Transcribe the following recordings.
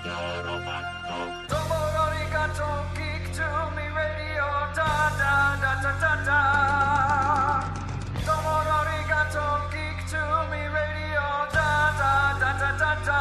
Domo arigato, geek to me radio, da da da da da da. Domo arigato, geek to me radio, da da da da da da.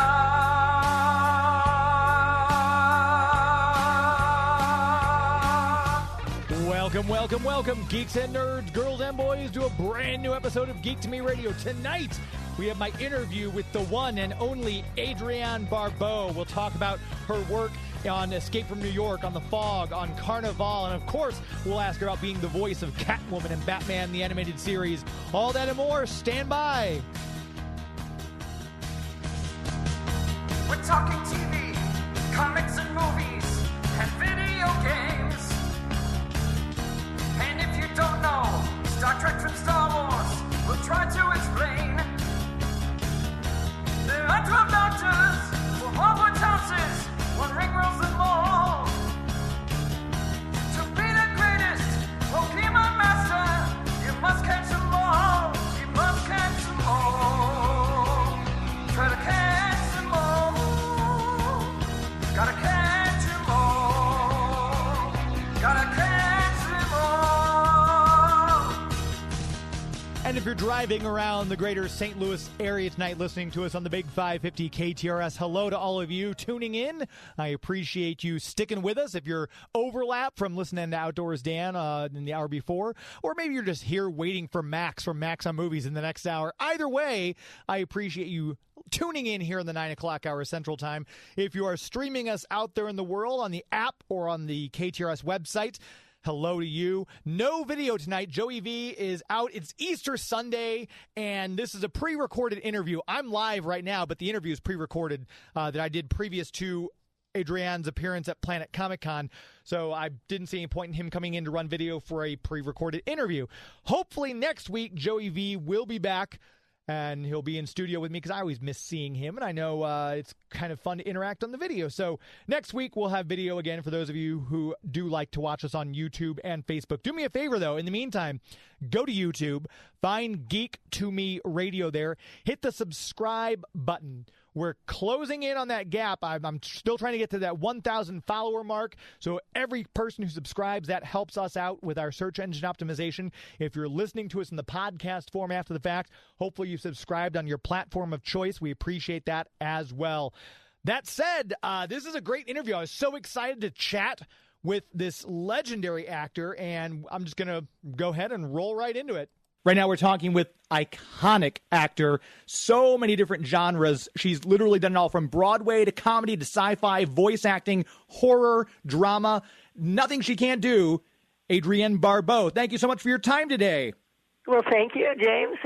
Welcome, geeks and nerds, girls and boys, to a brand new episode of Geek to Me Radio. Tonight, we have my interview with the one and only Adrienne Barbeau. We'll talk about her work on Escape from New York, on The Fog, on Carnival, and of course, we'll ask her about being the voice of Catwoman in Batman the Animated Series. All that and more, stand by. We're talking TV, comics and movies, and video games. And if you don't know Star Trek from Star Wars, we'll try to explain. There are 12 doctors for Hogwarts houses, one ring rules them all. To be the greatest Pokemon master, you must catch them all. You must catch them all. Try to catch them all. Gotta catch them all. Gotta catch them all. And if you're driving around the greater St. Louis area tonight listening to us on the Big 550 KTRS, hello to all of you tuning in. I appreciate you sticking with us. If you're overlap from listening to Outdoors Dan in the hour before, or maybe you're just here waiting for Max from Max on Movies in the next hour. Either way, I appreciate you tuning in here in the 9 o'clock hour Central Time. If you are streaming us out there in the world on the app or on the KTRS website, hello to you. No video tonight. Joey V is out. It's Easter Sunday, and this is a pre-recorded interview. I'm live right now, but the interview is pre-recorded that I did previous to Adrienne's appearance at Planet Comic-Con, so I didn't see any point in him coming in to run video for a pre-recorded interview. Hopefully next week, Joey V will be back, and he'll be in studio with me because I always miss seeing him, and I know it's kind of fun to interact on the video. So next week, we'll have video again for those of you who do like to watch us on YouTube and Facebook. Do me a favor, though. In the meantime, go to YouTube, find Geek to Me Radio there, hit the subscribe button. We're closing in on that gap. I'm still trying to get to that 1,000 follower mark. So every person who subscribes, that helps us out with our search engine optimization. If you're listening to us in the podcast form after the fact, hopefully you've subscribed on your platform of choice. We appreciate that as well. That said, this is a great interview. I was so excited to chat with this legendary actor, and I'm just going to go ahead and roll right into it. Right now we're talking with iconic actor, so many different genres. She's literally done it all from Broadway to comedy to sci-fi, voice acting, horror, drama. Nothing she can't do. Adrienne Barbeau, thank you so much for your time today. Well, thank you, James.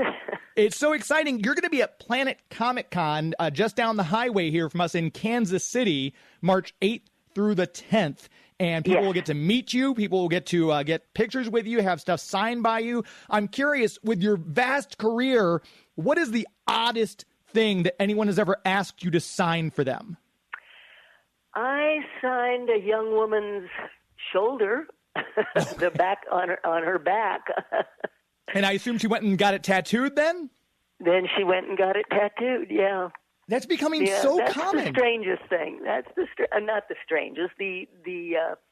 It's so exciting. You're going to be at Planet Comic-Con just down the highway here from us in Kansas City, March 8th through the 10th. And people will get to meet you. People will get to get pictures with you, have stuff signed by you. I'm curious, with your vast career, what is the oddest thing that anyone has ever asked you to sign for them? I signed a young woman's shoulder, the back on her back. And I assume she went and got it tattooed then? Then she went and got it tattooed, yeah. That's becoming so common. That's the strangest thing. That's not the strangest, the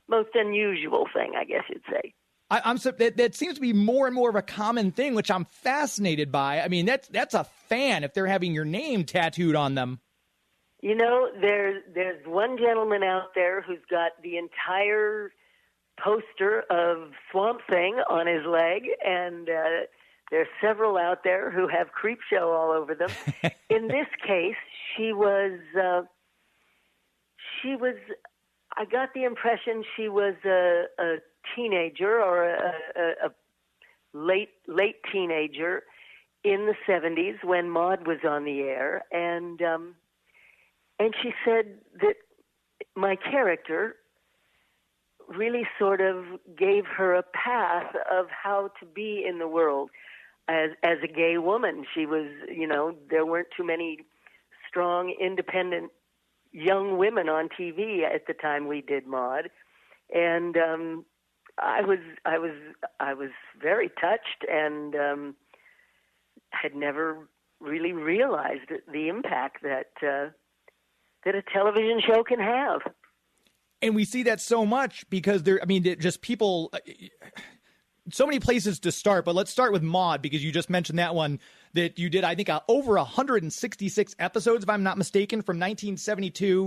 most unusual thing, I guess you'd say. That seems to be more and more of a common thing, which I'm fascinated by. I mean, that's a fan if they're having your name tattooed on them. You know, there's one gentleman out there who's got the entire poster of Swamp Thing on his leg, and there's several out there who have Creepshow all over them. In this case, she was, I got the impression she was a teenager or a late teenager in the 70s when Maude was on the air. And she said that my character really sort of gave her a path of how to be in the world. As a gay woman, she was, there weren't too many strong, independent young women on TV at the time we did Maude, and I was very touched and had never really realized the impact that that a television show can have. And we see that so much because just people, so many places to start. But let's start with Maude, because you just mentioned that one that you did, I think, over 166 episodes, if I'm not mistaken, from 1972 to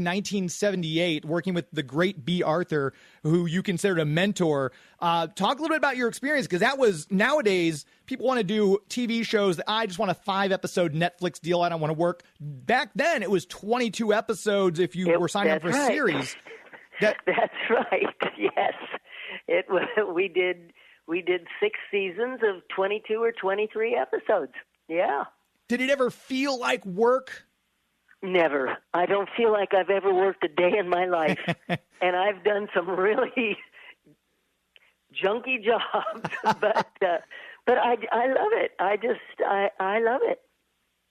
1978, working with the great B. Arthur, who you considered a mentor. Talk a little bit about your experience, because that was, nowadays, people want to do TV shows that I just want a 5-episode Netflix deal. I don't want to work. Back then, it was 22 episodes if you were signed up for a series. That's right. Yes, it was. We did 6 seasons of 22 or 23 episodes. Yeah. Did it ever feel like work? Never. I don't feel like I've ever worked a day in my life, and I've done some really junky jobs, but I love it. I love it.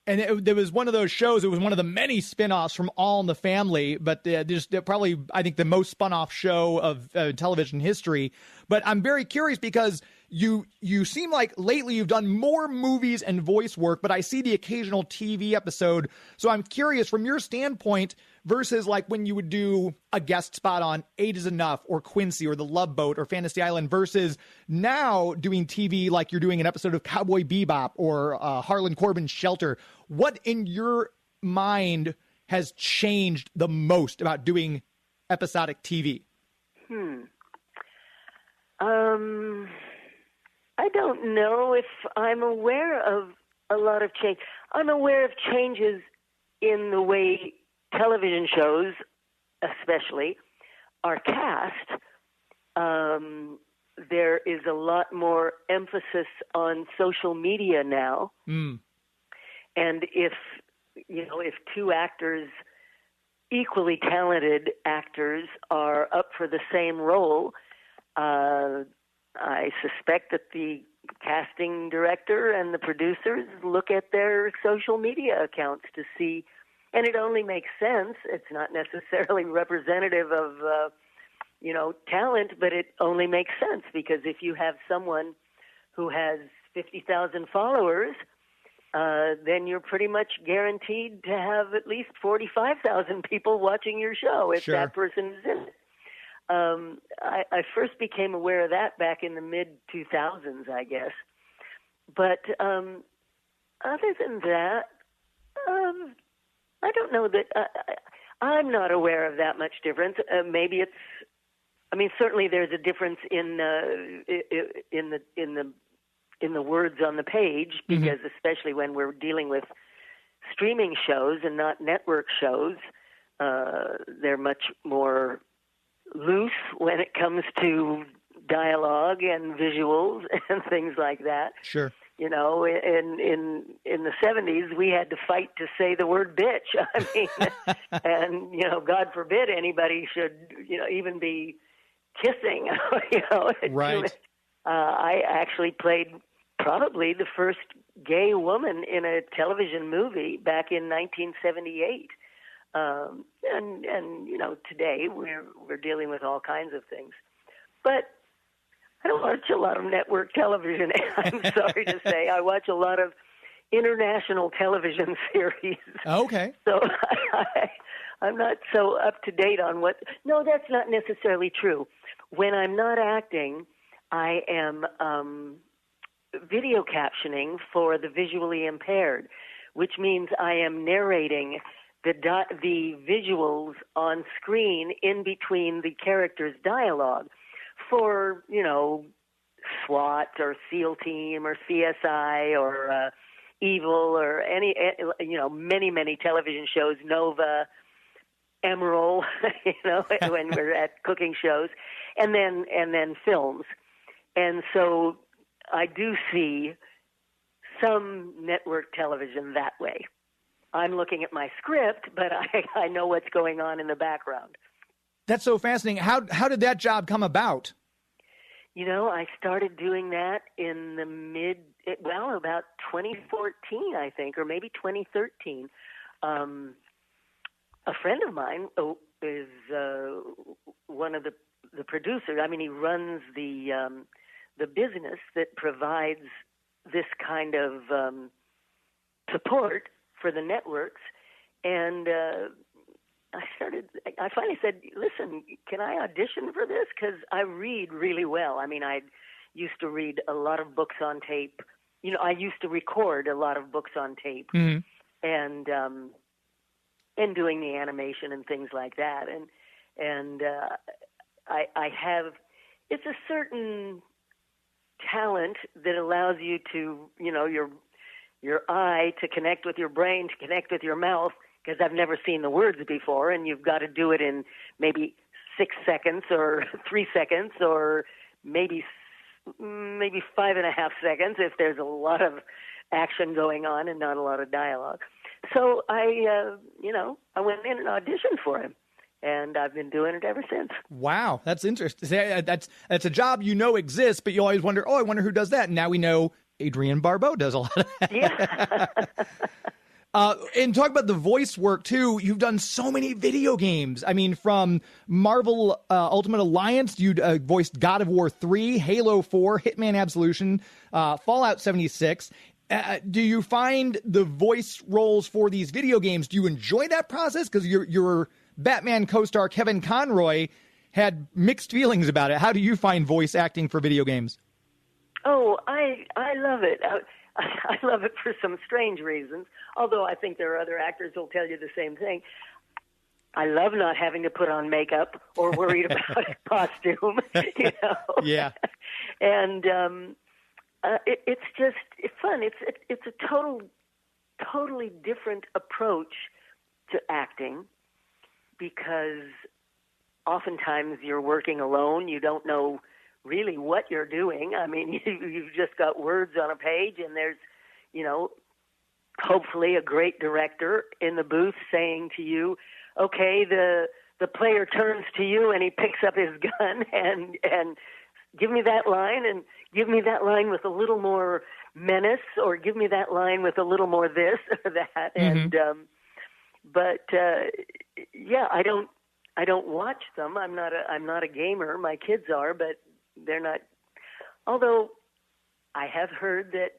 And there was one of those shows. It was one of the many spinoffs from All in the Family, but just probably, I think, the most spun-off show of television history. But I'm very curious, because you seem like lately you've done more movies and voice work, but I see the occasional TV episode. So I'm curious, from your standpoint, versus like when you would do a guest spot on 8 is Enough or Quincy or The Love Boat or Fantasy Island, versus now doing TV like you're doing an episode of Cowboy Bebop or Harlan Corbin's Shelter. What in your mind has changed the most about doing episodic TV? I don't know if I'm aware of a lot of change. I'm aware of changes in the way television shows, especially, are cast. There is a lot more emphasis on social media now. And if 2 actors, equally talented actors, are up for the same role, I suspect that the casting director and the producers look at their social media accounts to see, and it only makes sense. It's not necessarily representative of, talent, but it only makes sense, because if you have someone who has 50,000 followers, then you're pretty much guaranteed to have at least 45,000 people watching your show if that person is in it. I first became aware of that back in the mid-2000s, I guess. But other than that, I don't know that I'm not aware of that much difference. Maybe it's. I mean, certainly there's a difference in the words on the page, because especially when we're dealing with streaming shows and not network shows, they're much more loose when it comes to dialogue and visuals and things like that. Sure. In the 70s, we had to fight to say the word bitch. I mean, and, God forbid anybody should, even be kissing, Right. I actually played probably the first gay woman in a television movie back in 1978. Today we're dealing with all kinds of things, but I don't watch a lot of network television. I'm sorry to say, I watch a lot of international television series. Okay. So I'm not so up to date on what. No, that's not necessarily true. When I'm not acting, I am video captioning for the visually impaired, which means I am narrating the visuals on screen in between the characters' dialogue for, SWAT or SEAL Team or CSI or Evil or any, many, many television shows, Nova, Emerald, when we're at cooking shows, and then films. And so I do see some network television that way. I'm looking at my script, but I know what's going on in the background. That's so fascinating. How did that job come about? I started doing that in the about 2014, I think, or maybe 2013. A friend of mine is one of the producers. I mean, he runs the business that provides this kind of support for the networks, and I finally said, listen, can I audition for this? Because I read really well. I mean, I used to read a lot of books on tape. You know, I used to record a lot of books on tape, mm-hmm. and doing the animation and things like that. And I have, it's a certain talent that allows you to, you know, your eye to connect with your brain, to connect with your mouth, because I've never seen the words before, and you've got to do it in maybe 6 seconds or 3 seconds or maybe 5.5 seconds if there's a lot of action going on and not a lot of dialogue. So I went in and auditioned for him, and I've been doing it ever since. Wow, that's interesting. That's a job you know exists, but you always wonder, I wonder who does that. And now we know Adrienne Barbeau does a lot of that. Yeah. And talk about the voice work, too. You've done so many video games. I mean, from Marvel Ultimate Alliance, you voiced God of War 3, Halo 4, Hitman Absolution, Fallout 76. Do you find the voice roles for these video games, do you enjoy that process? Because your Batman co-star Kevin Conroy had mixed feelings about it. How do you find voice acting for video games? Oh, I love it. I love it for some strange reasons, although I think there are other actors who'll tell you the same thing. I love not having to put on makeup or worried about a costume, you know. Yeah. And it's fun. It's a totally different approach to acting, because oftentimes you're working alone. You don't know really what you're doing. I mean, you've just got words on a page, and there's, you know, hopefully a great director in the booth saying to you, okay, the player turns to you and he picks up his gun and give me that line, and give me that line with a little more menace, or give me that line with a little more this or that. Mm-hmm. Yeah, I don't watch them. I'm not a gamer. My kids are, but they're not. Although I have heard that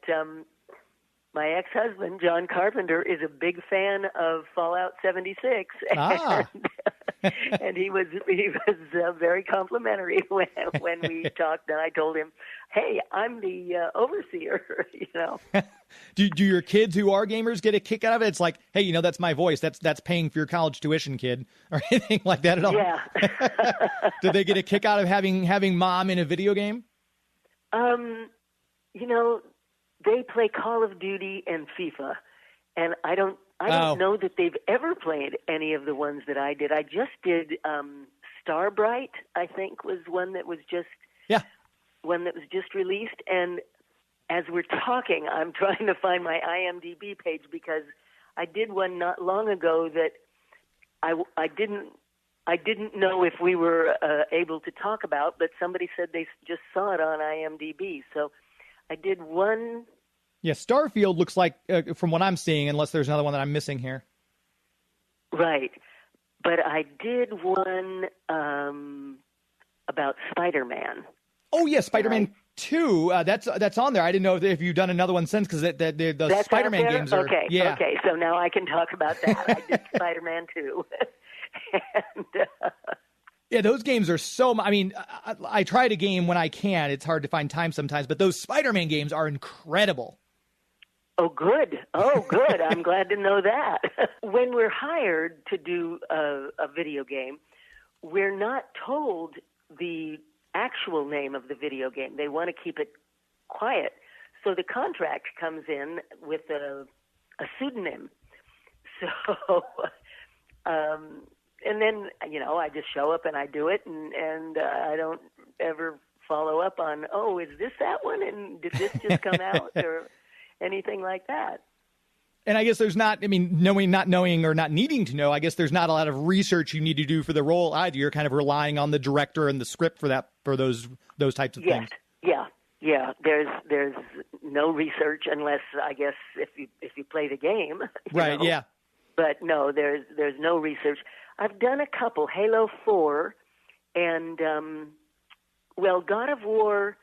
my ex-husband, John Carpenter, is a big fan of Fallout 76. Ah. And he was very complimentary when we talked, and I told him, hey, I'm the overseer, you know. Do your kids who are gamers get a kick out of it? It's like, hey, you know, that's my voice. That's paying for your college tuition, kid, or anything like that at all? Yeah. Do they get a kick out of having mom in a video game? You know, they play Call of Duty and FIFA, and I don't know that they've ever played any of the ones that I did. I just did Starbright, I think, was one that was just released. And as we're talking, I'm trying to find my IMDb page, because I did one not long ago that I didn't know if we were able to talk about, but somebody said they just saw it on IMDb. So I did one. Yeah, Starfield looks like, from what I'm seeing, unless there's another one that I'm missing here. Right. But I did one about Spider-Man. Oh, yeah, Spider-Man 2. That's on there. I didn't know if you've done another one since, because the Spider-Man games are... Okay, yeah. Okay, so now I can talk about that. I did Spider-Man 2. And... Yeah, those games are so... I mean, I try to game when I can. It's hard to find time sometimes, but those Spider-Man games are incredible. Oh, good. I'm glad to know that. When we're hired to do a video game, we're not told the actual name of the video game. They want to keep it quiet. So the contract comes in with a pseudonym. So, and then, you know, I just show up and I do it, and I don't ever follow up on, oh, is this that one? And did this just come out? Or anything like that. And I guess there's not, I mean, not knowing or not needing to know, I guess there's not a lot of research you need to do for the role either. You're kind of relying on the director and the script for those types of things. Yeah. There's no research unless, I guess, if you play the game. Right, know. Yeah. But no, there's no research. I've done a couple, Halo 4 and, God of War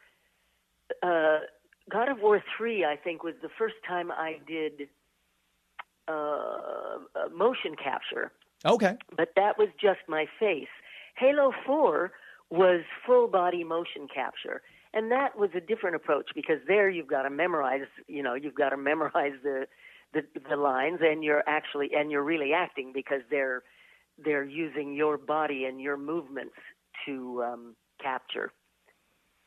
3, I think, was the first time I did motion capture Okay. But that was just my face. Halo 4 was full body motion capture. And that was a different approach because there you've got to memorize, the lines, and you're really acting because they're using your body and your movements to capture.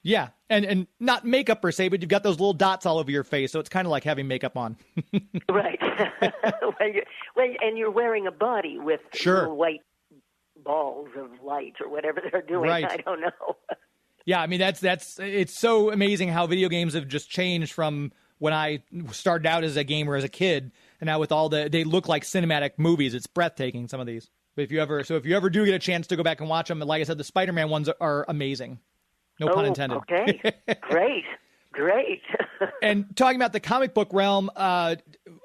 Yeah, and not makeup per se, but you've got those little dots all over your face, so it's kind of like having makeup on. Right. And you're wearing a body with little white balls of light or whatever they're doing. Right. I don't know. Yeah, I mean it's so amazing how video games have just changed from when I started out as a gamer as a kid, and now with they look like cinematic movies. It's breathtaking, some of these. But if you ever do get a chance to go back and watch them, like I said, the Spider-Man ones are amazing. No pun intended. Okay. Great. And talking about the comic book realm,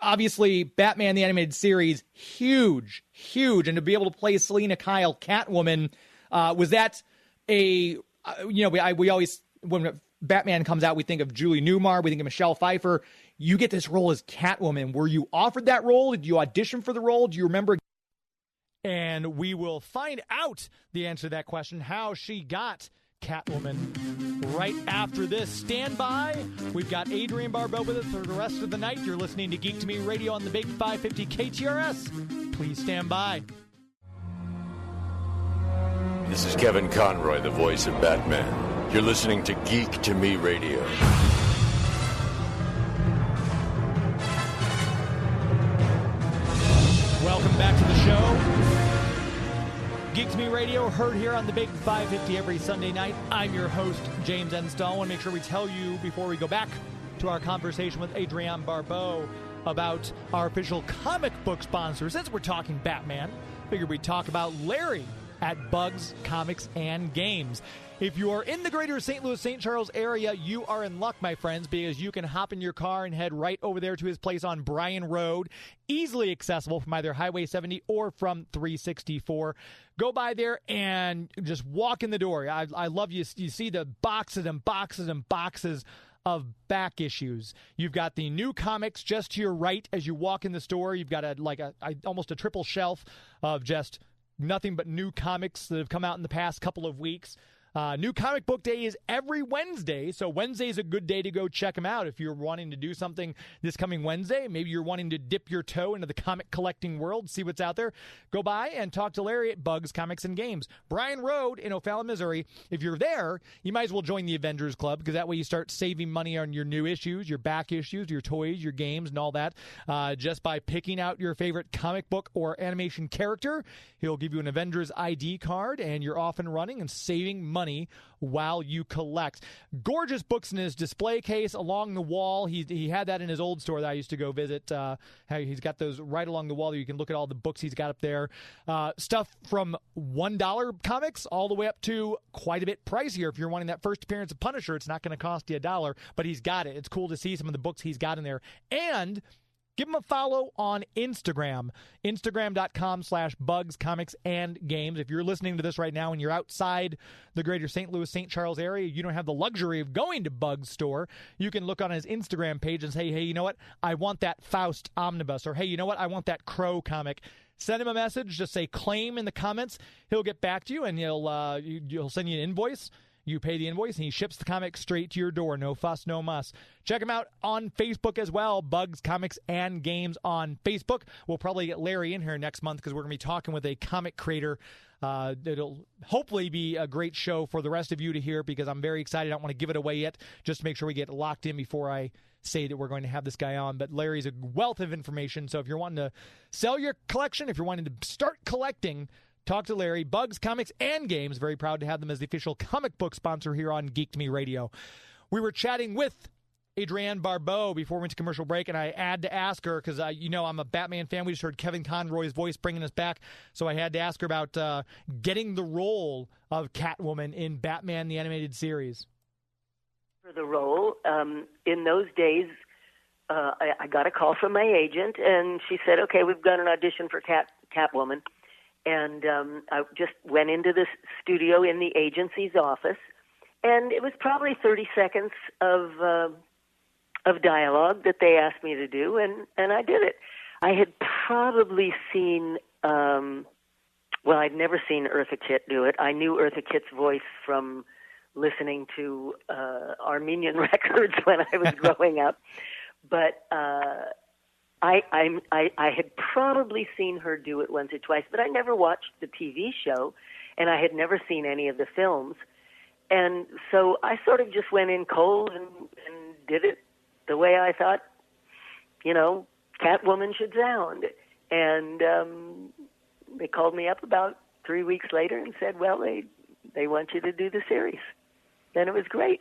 obviously Batman the Animated Series, huge. And to be able to play Selina Kyle, Catwoman, was that we always, when Batman comes out, we think of Julie Newmar, we think of Michelle Pfeiffer. You get this role as Catwoman. Were you offered that role? Did you audition for the role? Do you remember? And we will find out the answer to that question, how she got Catwoman, right after this. Stand by. We've got Adrienne Barbeau with us for the rest of the night. You're listening to Geek to Me Radio on the Big 550 KTRS. Please stand by. This is Kevin Conroy, the voice of Batman. You're listening to Geek to Me Radio. Welcome back to the show. Geek to Me Radio, heard here on the Big 550 every Sunday night. I'm your host, James Enstall. I want to make sure we tell you before we go back to our conversation with Adrienne Barbeau about our official comic book sponsor. Since we're talking Batman, figured we'd talk about Larry at Bugs Comics and Games. If you are in the greater St. Louis, St. Charles area, you are in luck, my friends, because you can hop in your car and head right over there to his place on Bryan Road, easily accessible from either Highway 70 or from 364. Go by there and just walk in the door. I love you. You see the boxes and boxes and boxes of back issues. You've got the new comics just to your right as you walk in the store. You've got almost a triple shelf of just nothing but new comics that have come out in the past couple of weeks. New Comic Book Day is every Wednesday, so Wednesday is a good day to go check them out. If you're wanting to do something this coming Wednesday, maybe you're wanting to dip your toe into the comic collecting world, see what's out there, go by and talk to Larry at Bugs Comics and Games. Bryan Road in O'Fallon, Missouri. If you're there, you might as well join the Avengers Club, because that way you start saving money on your new issues, your back issues, your toys, your games, and all that, just by picking out your favorite comic book or animation character. He'll give you an Avengers ID card, and you're off and running and saving money while you collect. Gorgeous books in his display case along the wall. He had that in his old store that I used to go visit. He's got those right along the wall. You can look at all the books he's got up there. Stuff from $1 comics all the way up to quite a bit pricier. If you're wanting that first appearance of Punisher, it's not going to cost you $1, but he's got it. It's cool to see some of the books he's got in there. And give him a follow on Instagram, Instagram.com/Bugs Comics and Games. If you're listening to this right now and you're outside the greater St. Louis, St. Charles area, you don't have the luxury of going to Bugs store, you can look on his Instagram page and say, hey, you know what? I want that Faust omnibus. Or, hey, you know what? I want that Crow comic. Send him a message. Just say claim in the comments. He'll get back to you, and you'll send you an invoice. You pay the invoice, and he ships the comic straight to your door. No fuss, no muss. Check him out on Facebook as well, Bugs Comics and Games on Facebook. We'll probably get Larry in here next month because we're going to be talking with a comic creator. It'll hopefully be a great show for the rest of you to hear, because I'm very excited. I don't want to give it away yet, just to make sure we get locked in before I say that we're going to have this guy on. But Larry's a wealth of information, so if you're wanting to sell your collection, if you're wanting to start collecting, talk to Larry. Bugs Comics and Games. Very proud to have them as the official comic book sponsor here on Geek to Me Radio. We were chatting with Adrienne Barbeau before we went to commercial break, and I had to ask her, because I'm a Batman fan. We just heard Kevin Conroy's voice bringing us back, so I had to ask her about getting the role of Catwoman in Batman the Animated Series. For the role, in those days, I got a call from my agent, and she said, okay, we've got an audition for Catwoman. And I just went into the studio in the agency's office, and it was probably 30 seconds of dialogue that they asked me to do, and I did it. I had probably seen Well, I'd never seen Eartha Kitt do it. I knew Eartha Kitt's voice from listening to Armenian records when I was growing up, but I had probably seen her do it once or twice, but I never watched the TV show, and I had never seen any of the films, and so I sort of just went in cold and did it the way I thought, Catwoman should sound, and they called me up about 3 weeks later and said, well, they want you to do the series. Then it was great.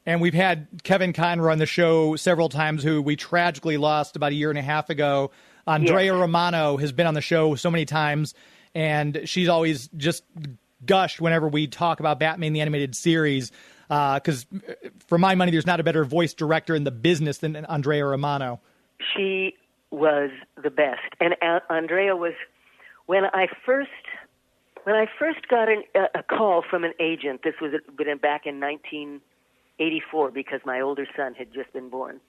And we've had Kevin Conroy on the show several times, who we tragically lost about a year and a half ago. Andrea Romano has been on the show so many times, and she's always just gushed whenever we talk about Batman the Animated Series, because for my money, there's not a better voice director in the business than Andrea Romano. She was the best. And Andrea was, when I first got a call from an agent, this was back in 1984 because my older son had just been born.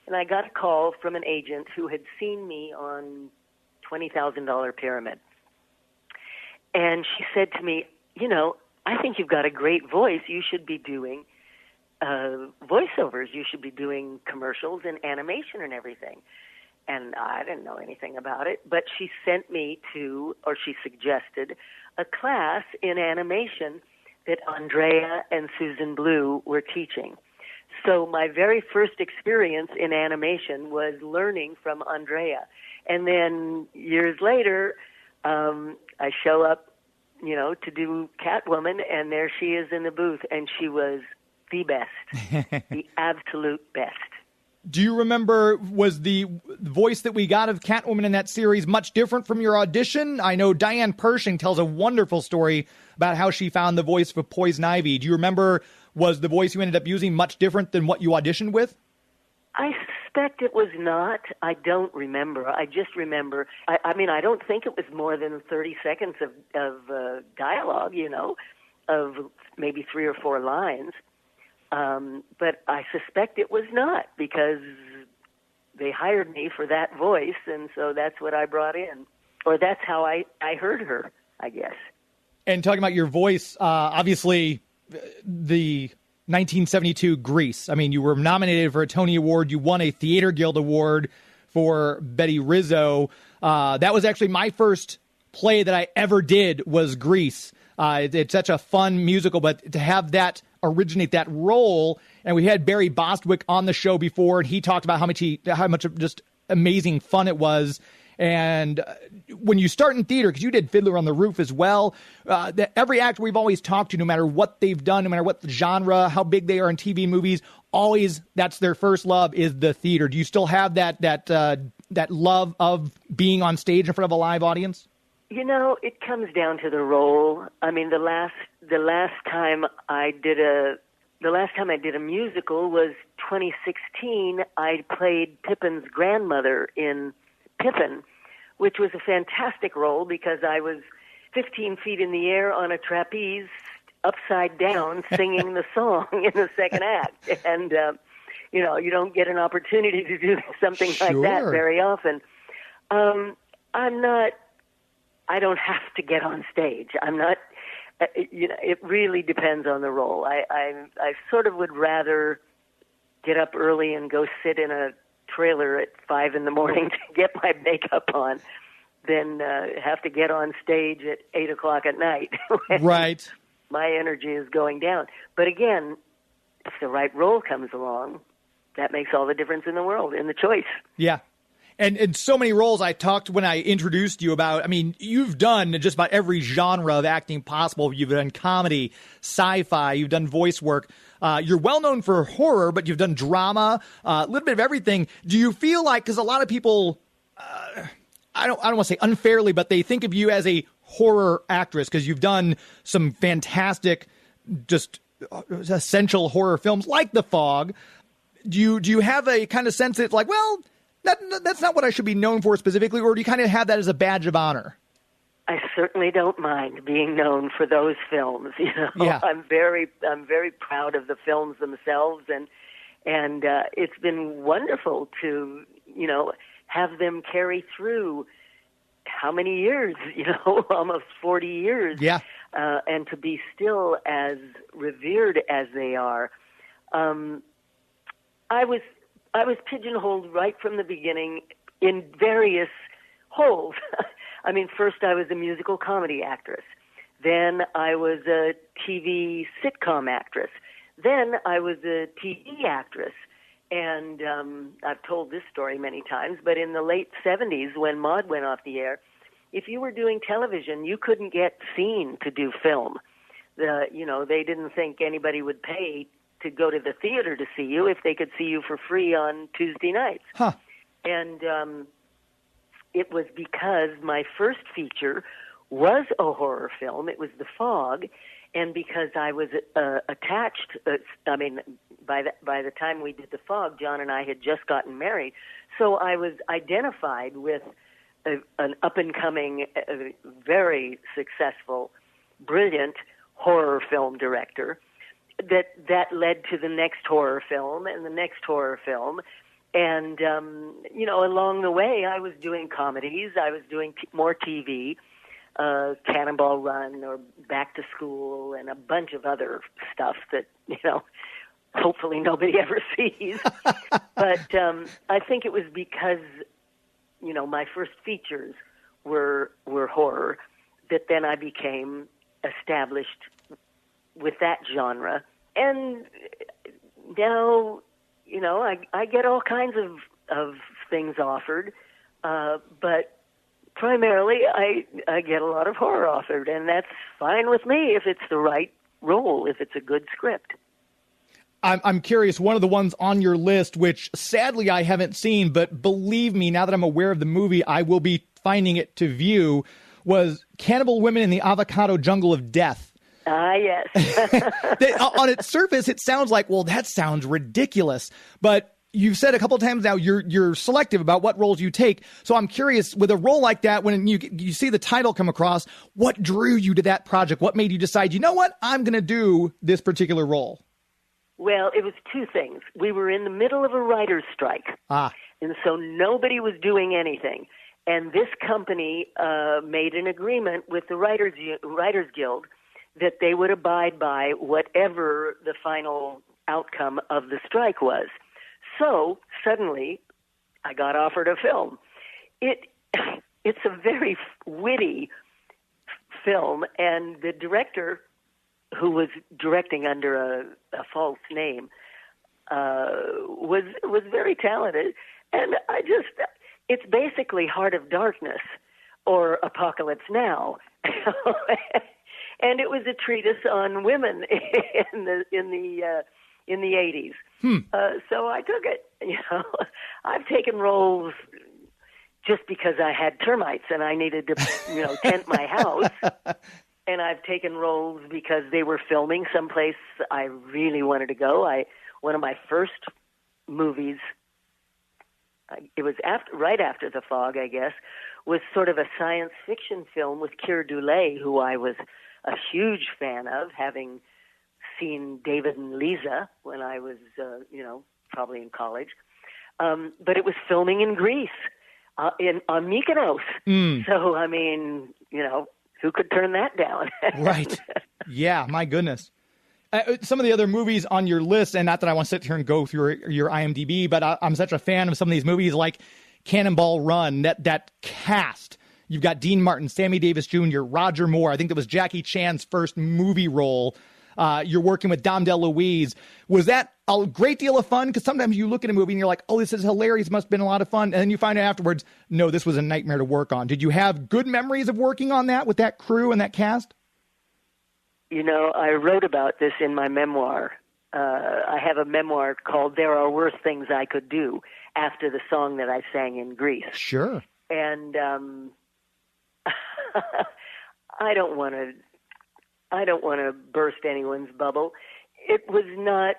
And I got a call from an agent who had seen me on $20,000 Pyramid. And she said to me, I think you've got a great voice. You should be doing voiceovers. You should be doing commercials and animation and everything. And I didn't know anything about it, but she sent me she suggested a class in animation that Andrea and Susan Blue were teaching. So my very first experience in animation was learning from Andrea. And then years later, I show up, to do Catwoman, and there she is in the booth, and she was the best, the absolute best. Do you remember, was the voice that we got of Catwoman in that series much different from your audition? I know Diane Pershing tells a wonderful story about how she found the voice for Poison Ivy. Do you remember, was the voice you ended up using much different than what you auditioned with? I suspect it was not. I don't remember. I just remember, I don't think it was more than 30 seconds of dialogue, of maybe 3 or 4 lines. But I suspect it was not, because they hired me for that voice, and so that's what I brought in. Or that's how I heard her, I guess. And talking about your voice, obviously the 1972 Grease. I mean, you were nominated for a Tony Award. You won a Theater Guild Award for Betty Rizzo. That was actually my first play that I ever did was Grease. It's such a fun musical, but to have that originate that role, and we had Barry Bostwick on the show before, and he talked about how much of just amazing fun it was. And when you start in theater, because you did Fiddler on the Roof as well, every actor we've always talked to, no matter what they've done, no matter what the genre, how big they are in TV movies, always that's their first love is the theater. Do you still have that love of being on stage in front of a live audience? It comes down to the role. I mean, the last time I did a musical was 2016. I played Pippin's grandmother in Pippin, which was a fantastic role because I was 15 feet in the air on a trapeze, upside down, singing the song in the second act. And, you don't get an opportunity to do something like that very often. I don't have to get on stage. I'm not, it really depends on the role. I sort of would rather get up early and go sit in a trailer at 5 a.m. to get my makeup on than have to get on stage at 8 o'clock at night. Right. My energy is going down. But again, if the right role comes along, that makes all the difference in the world, in the choice. Yeah. And so many roles I talked when I introduced you about. I mean, you've done just about every genre of acting possible. You've done comedy, sci-fi, you've done voice work. You're well known for horror, but you've done drama, a little bit of everything. Do you feel like, because a lot of people, I don't want to say unfairly, but they think of you as a horror actress because you've done some fantastic, just essential horror films like The Fog. Do you have a kind of sense that, like, well, that's not what I should be known for specifically, or do you kind of have that as a badge of honor? I certainly don't mind being known for those films. Yeah. I'm very proud of the films themselves, and it's been wonderful to have them carry through how many years, almost 40 years. Yeah. And to be still as revered as they are. I was pigeonholed right from the beginning in various holes. I mean, first I was a musical comedy actress. Then I was a TV sitcom actress. Then I was a TV actress. And I've told this story many times, but in the late 70s when Maude went off the air, if you were doing television, you couldn't get seen to do film. They didn't think anybody would pay to go to the theater to see you if they could see you for free on Tuesday nights. Huh. And it was because my first feature was a horror film. It was The Fog. And because I was attached, by the time we did The Fog, John and I had just gotten married. So I was identified with an up-and-coming, very successful, brilliant horror film director. That led to the next horror film and the next horror film. And, along the way, I was doing comedies. I was doing more TV. Cannonball Run or Back to School and a bunch of other stuff that, hopefully nobody ever sees. But I think it was because, my first features were horror that then I became established with that genre. And now, I get all kinds of things offered, but primarily, I get a lot of horror offered, and that's fine with me if it's the right role, if it's a good script. I'm curious, one of the ones on your list, which sadly I haven't seen, but believe me, now that I'm aware of the movie, I will be finding it to view, was Cannibal Women in the Avocado Jungle of Death. Ah, yes. On its surface, it sounds like, well, that sounds ridiculous, but you've said a couple of times now you're selective about what roles you take. So I'm curious, with a role like that, when you see the title come across, what drew you to that project? What made you decide, you know what, I'm going to do this particular role? Well, it was two things. We were in the middle of a writer's strike. And so nobody was doing anything. And this company made an agreement with the Writers Guild that they would abide by whatever the final outcome of the strike was. So suddenly, I got offered a film. It's a very witty film, and the director, who was directing under a false name, was very talented. And it's basically Heart of Darkness or Apocalypse Now, and it was a treatise on women in the 80s. So I took it. I've taken roles just because I had termites and I needed to, tent my house. And I've taken roles because they were filming someplace I really wanted to go. One of my first movies, it was right after The Fog, I guess, was sort of a science fiction film with Keir Dullea, who I was a huge fan of, having seen David and Lisa when I was, probably in college. But it was filming in Greece, on Mykonos. So, who could turn that down? Right. Yeah, my goodness. Some of the other movies on your list, and not that I want to sit here and go through your IMDb, but I'm such a fan of some of these movies like Cannonball Run, that cast. You've got Dean Martin, Sammy Davis Jr., Roger Moore. I think that was Jackie Chan's first movie role. You're working with Dom DeLuise. Was that a great deal of fun? Because sometimes you look at a movie and you're like, oh, this is hilarious, must have been a lot of fun. And then you find out afterwards, no, this was a nightmare to work on. Did you have good memories of working on that with that crew and that cast? I wrote about this in my memoir. I have a memoir called There Are Worse Things I Could Do, after the song that I sang in Greece. Sure. And I don't want to burst anyone's bubble. It was not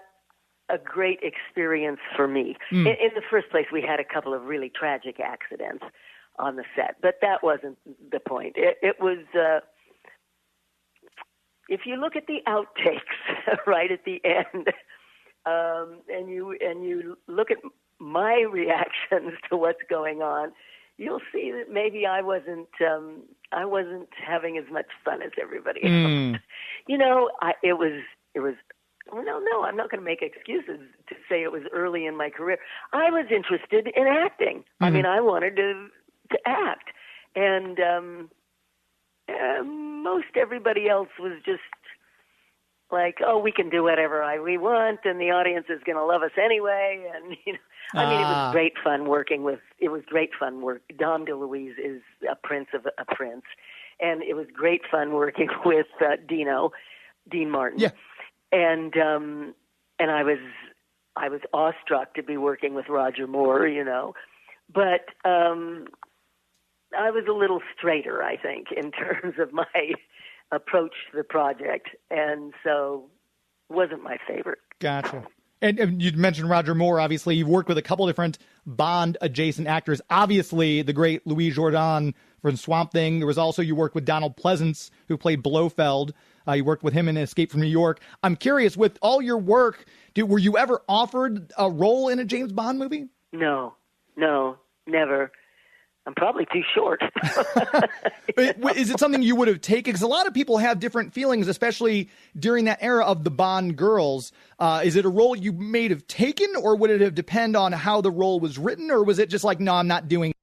a great experience for me. In the first place, we had a couple of really tragic accidents on the set, but that wasn't the point. It was, if you look at the outtakes right at the end, and you look at my reactions to what's going on, you'll see that maybe I wasn't having as much fun as everybody else. You know, it was. Well, no, I'm not going to make excuses to say it was early in my career. I was interested in acting. I mean, I wanted to act, and most everybody else was just like, oh, we can do whatever we want, and the audience is going to love us anyway. And you know, I mean, it was great fun working with. It was great fun work. Dom DeLuise is a prince of a prince, and it was great fun working with Dean Martin. Yeah. And I was awestruck to be working with Roger Moore, you know, but I was a little straighter, I think, in terms of my approach to the project, and so wasn't my favorite. Gotcha. And you mentioned Roger Moore. Obviously, you've worked with a couple different Bond-adjacent actors. Obviously, the great Louis Jourdan from Swamp Thing. There was also, you worked with Donald Pleasance, who played Blofeld. You worked with him in Escape from New York. I'm curious, with all your work, were you ever offered a role in a James Bond movie? No, never. I'm probably too short. Is it something you would have taken? Because a lot of people have different feelings, especially during that era of the Bond girls. Is it a role you may have taken, or would it have depend on how the role was written, or was it just like, no, I'm not doing it?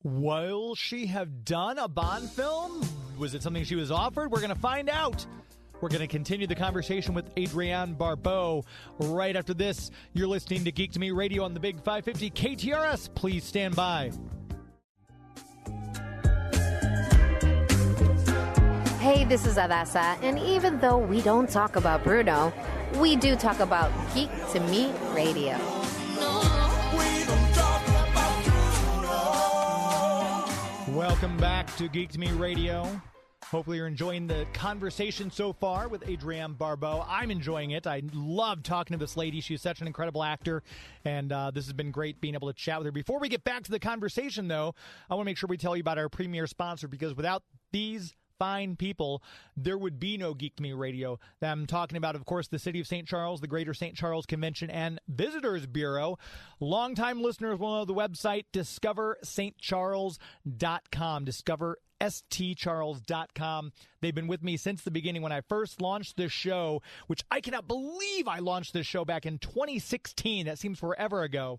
Will she have done a Bond film? Was it something she was offered? We're going to find out. We're going to continue the conversation with Adrienne Barbeau right after this. You're listening to Geek to Me Radio on the Big 550 KTRS. Please stand by. Hey, this is Adasa, and even though we don't talk about Bruno, we do talk about Geek to Me Radio. Welcome back to Geek to Me Radio. Hopefully you're enjoying the conversation so far with Adrienne Barbeau. I'm enjoying it. I love talking to this lady. She's such an incredible actor, and this has been great being able to chat with her. Before we get back to the conversation, though, I want to make sure we tell you about our premier sponsor, because without these fine people, there would be no Geek to Me Radio. I'm talking about, of course, the City of St. Charles, the Greater St. Charles Convention and Visitors Bureau. Longtime listeners will know the website, discoverstcharles.com. discoverstcharles.com. They've been with me since the beginning when I first launched this show, which I cannot believe I launched this show back in 2016. That seems forever ago.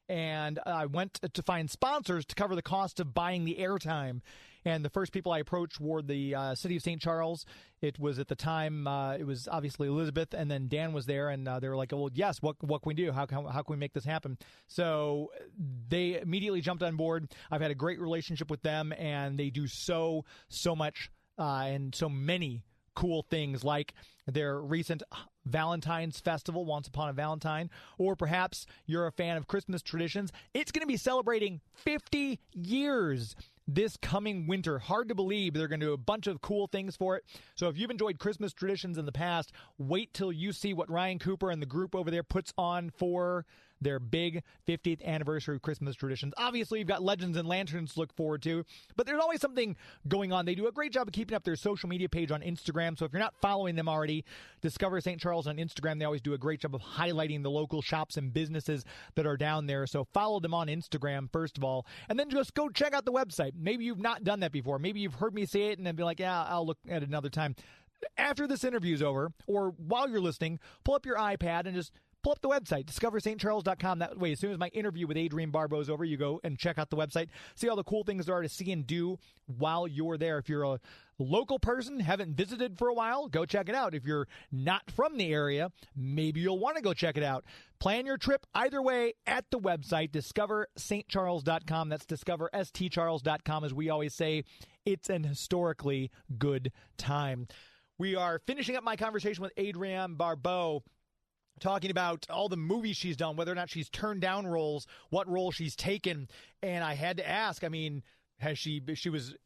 And I went to find sponsors to cover the cost of buying the airtime. And the first people I approached were the City of St. Charles. It was at the time, it was obviously Elizabeth, and then Dan was there, and they were like, well, yes, what can we do? How can we make this happen? So they immediately jumped on board. I've had a great relationship with them, and they do so much and so many cool things, like their recent Valentine's Festival, Once Upon a Valentine, or perhaps you're a fan of Christmas traditions. It's going to be celebrating 50 years this coming winter. Hard to believe. They're going to do a bunch of cool things for it. So if you've enjoyed Christmas traditions in the past, wait till you see what Ryan Cooper and the group over there puts on for their big 50th anniversary Christmas traditions. Obviously, you've got Legends and Lanterns to look forward to, but there's always something going on. They do a great job of keeping up their social media page on Instagram, so if you're not following them already, Discover St. Charles on Instagram. They always do a great job of highlighting the local shops and businesses that are down there, so follow them on Instagram, first of all, and then just go check out the website. Maybe you've not done that before. Maybe you've heard me say it and then be like, yeah, I'll look at it another time. After this interview is over, or while you're listening, pull up your iPad and just pull up the website, discoverstcharles.com. That way, as soon as my interview with Adrienne Barbeau is over, you go and check out the website, see all the cool things there are to see and do while you're there. If you're a local person, haven't visited for a while, go check it out. If you're not from the area, maybe you'll want to go check it out. Plan your trip either way at the website, discoverstcharles.com. That's discoverstcharles.com. As we always say, it's an historically good time. We are finishing up my conversation with Adrienne Barbeau, talking about all the movies she's done, whether or not she's turned down roles, what role she's taken. And I had to ask, I mean, she was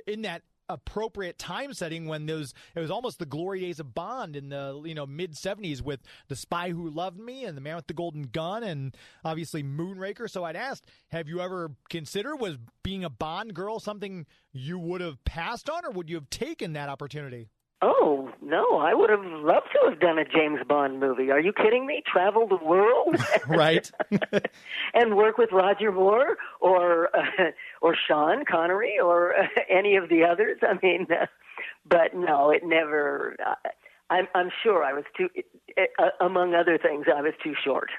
in that appropriate time setting when it was almost the glory days of Bond in the mid 70s with The Spy Who Loved Me and The Man with the Golden Gun and obviously Moonraker. So I'd asked, have you ever considered, was being a Bond girl something you would have passed on, or would you have taken that opportunity? Oh, no, I would have loved to have done a James Bond movie. Are you kidding me? Travel the world? Right. And work with Roger Moore or Sean Connery or any of the others. I mean, but no, it never. I'm sure I was too. Among other things, I was too short.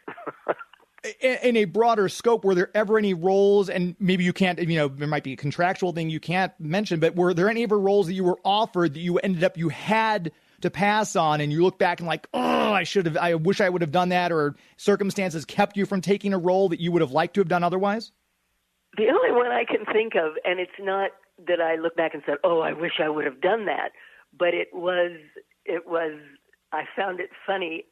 In a broader scope, were there ever any roles, and maybe you can't, there might be a contractual thing you can't mention, but were there any ever roles that you were offered that you had to pass on, and you look back and like, I wish I would have done that, or circumstances kept you from taking a role that you would have liked to have done otherwise? The only one I can think of, and it's not that I look back and said, oh, I wish I would have done that, but it was, I found it funny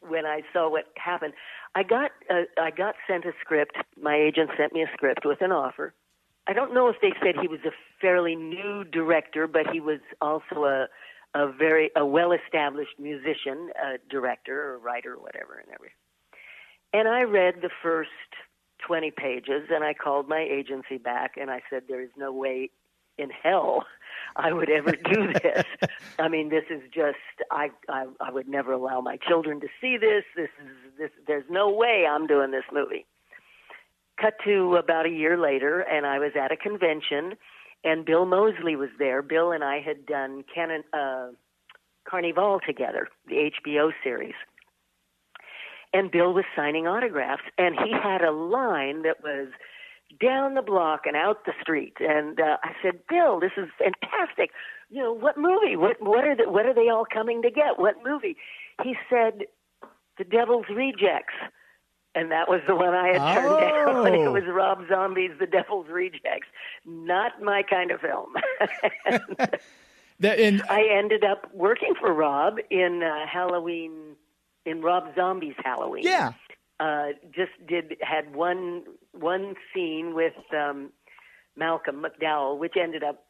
when I saw what happened. I got sent a script. My agent sent me a script with an offer. I don't know if they said he was a fairly new director, but he was also a well-established musician, director or writer or whatever and everything. And I read the first 20 pages, and I called my agency back, and I said, there is no way in hell I would ever do this. I mean, this is just, I would never allow my children to see this. There's no way I'm doing this movie. Cut to about a year later, and I was at a convention, and Bill Moseley was there. Bill and I had done Carnival together, the HBO series. And Bill was signing autographs, and he had a line that was down the block and out the street. And I said, Bill, this is fantastic. What movie? What are they all coming to get? What movie? He said, The Devil's Rejects. And that was the one I had turned down. It was Rob Zombie's The Devil's Rejects. Not my kind of film. I ended up working for Rob in Halloween, in Rob Zombie's Halloween. Yeah. Had one scene with Malcolm McDowell, which ended up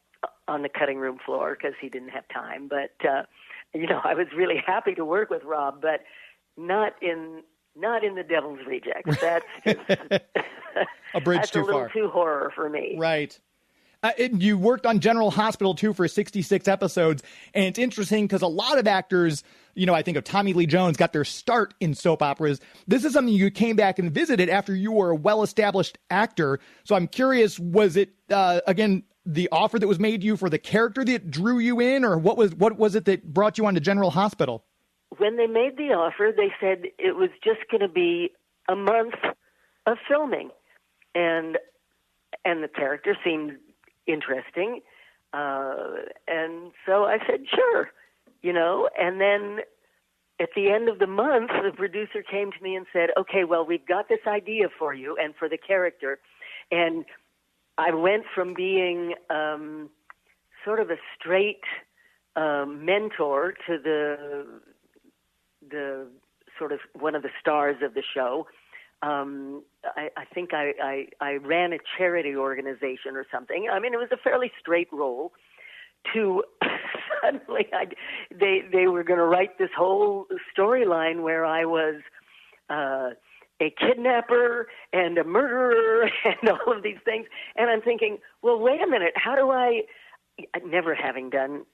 on the cutting room floor because he didn't have time. But I was really happy to work with Rob, but not in The Devil's Rejects. That's just, a bridge that's too a little far. Too horror for me. Right. You worked on General Hospital, too, for 66 episodes. And it's interesting because a lot of actors, I think of Tommy Lee Jones, got their start in soap operas. This is something you came back and visited after you were a well-established actor. So I'm curious, was it, again, the offer that was made to you for the character that drew you in, or what was it that brought you onto General Hospital? When they made the offer, they said it was just going to be a month of filming. And the character seemed interesting. And so I said, sure, and then at the end of the month, the producer came to me and said, okay, well, we've got this idea for you and for the character. And I went from being sort of a straight mentor to the sort of one of the stars of the show. I think I ran a charity organization or something. I mean, it was a fairly straight role. To suddenly, they were going to write this whole storyline where I was a kidnapper and a murderer and all of these things. And I'm thinking, well, wait a minute, how do never having done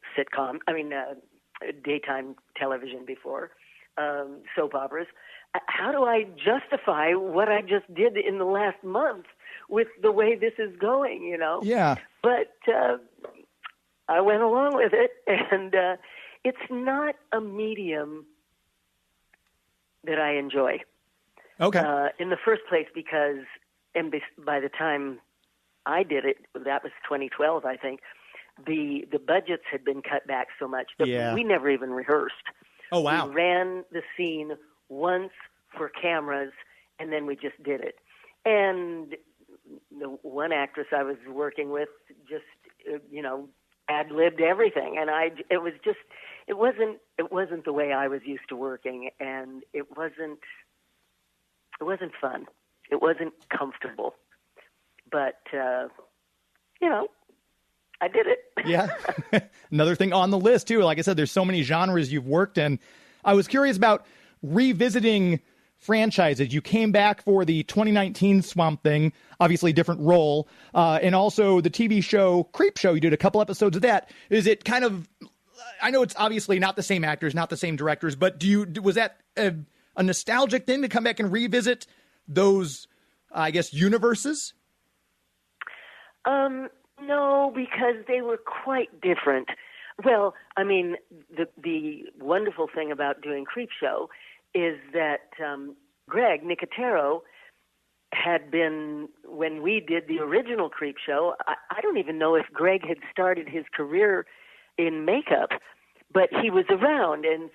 daytime television before, soap operas, how do I justify what I just did in the last month with the way this is going, Yeah. But I went along with it, and it's not a medium that I enjoy. Okay. In the first place, because by the time I did it, that was 2012, I think, the budgets had been cut back so much that we never even rehearsed. Oh, wow. We ran the scene once for cameras, and then we just did it. And the one actress I was working with just, ad-libbed everything, and it wasn't the way I was used to working, and it wasn't fun. It wasn't comfortable. But I did it. Yeah. Another thing on the list too. Like I said, there's so many genres you've worked in. I was curious about revisiting franchises. You came back for the 2019 Swamp Thing, obviously different role, and also the TV show Creep Show. You did a couple episodes of that. Is it kind of I know it's obviously not the same actors, not the same directors, but was that a nostalgic thing to come back and revisit those, I guess, universes? No, because they were quite different. Well, I mean, the wonderful thing about doing Creepshow is that Greg Nicotero had been, when we did the original Creepshow, I don't even know if Greg had started his career in makeup, but he was around, and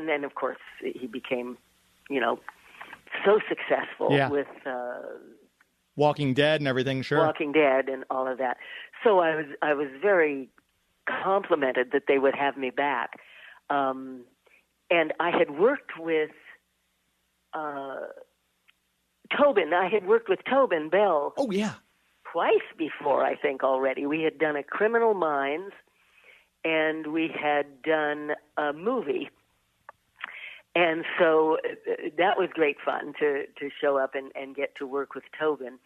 then of course he became, so successful with Walking Dead and everything. Sure, Walking Dead and all of that. So I was very complimented that they would have me back, and I had worked with Tobin. I had worked with Tobin Bell. Oh yeah, twice before, I think already. We had done a Criminal Minds, and we had done a movie. And so that was great fun to show up and get to work with Tobin.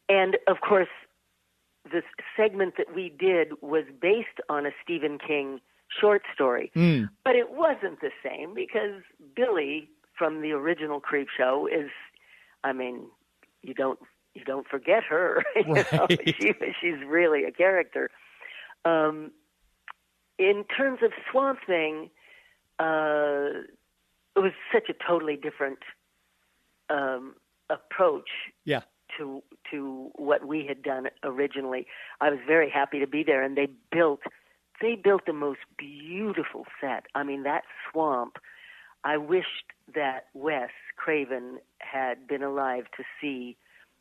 And, of course, the segment that we did was based on a Stephen King short story. But it wasn't the same because Billy from the original Creepshow is, I mean, you don't forget her. Right. She's really a character. In terms of Swamp Thing, it was such a totally different approach to what we had done originally. I was very happy to be there, and they built the most beautiful set. I mean, that swamp, I wished that Wes Craven had been alive to see